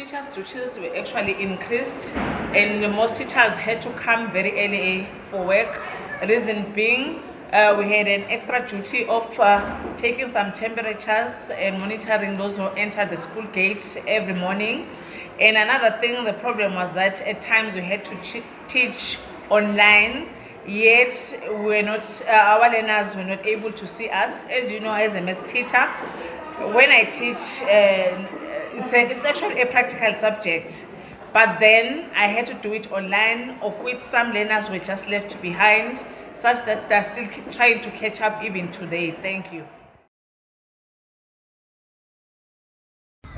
teachers' duties were actually increased, and most teachers had to come very early for work. Reason being, we had an extra duty of taking some temperatures and monitoring those who enter the school gate every morning. And another thing, the problem was that at times we had to teach online, yet we're not, our learners were not able to see us. As you know, as a maths teacher, when I teach, it's actually a practical subject, but then I had to do it online, of which some learners were just left behind, such that they're still trying to catch up even today. Thank you.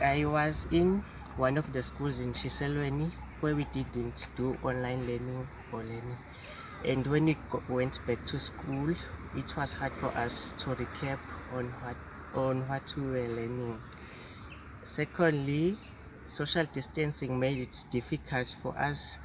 I was in one of the schools in Shiselweni where we didn't do online learning or learning. And when we went back to school, it was hard for us to recap on what we were learning. Secondly, social distancing made it difficult for us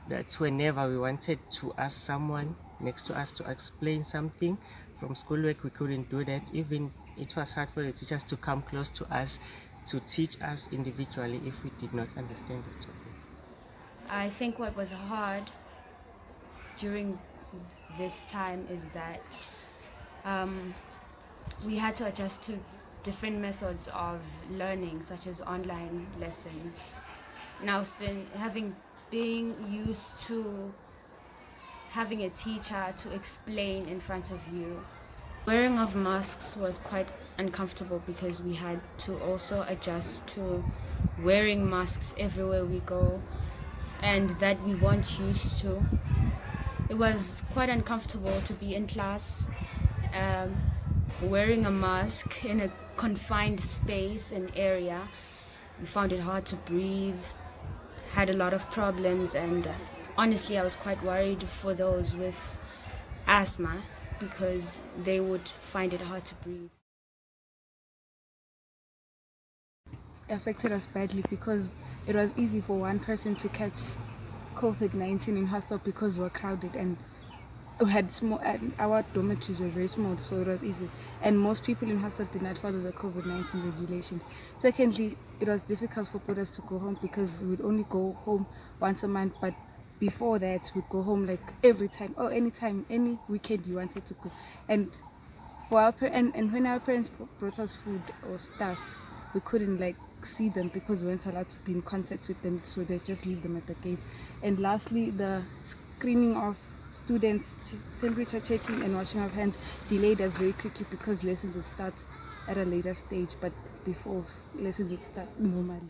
that whenever we wanted to ask someone next to us to explain something from schoolwork, we couldn't do that. Even it was hard for the teachers to come close to us to teach us individually if we did not understand the topic. I think what was hard during this time is that we had to adjust to different methods of learning, such as online lessons. Now, since being used to having a teacher to explain in front of you, wearing of masks was quite uncomfortable because we had to also adjust to wearing masks everywhere we go, and that we weren't used to. It was quite uncomfortable to be in class wearing a mask in a confined space and area. We found it hard to breathe, had a lot of problems, and honestly I was quite worried for those with asthma because they would find it hard to breathe. Affected us badly because it was easy for one person to catch COVID-19 in hostel because we were crowded and we had small, and our dormitories were very small, so it was easy. And most people in hostel did not follow the COVID-19 regulations. Secondly, it was difficult for us to go home because we'd only go home once a month, but before that we'd go home like every time or anytime, any weekend you wanted to go. And for and when our parents brought us food or stuff, we couldn't like see them because we weren't allowed to be in contact with them, so they just leave them at the gate. And lastly, the screening of students, temperature checking and washing of hands delayed us very quickly because lessons would start at a later stage, but before lessons would start normally.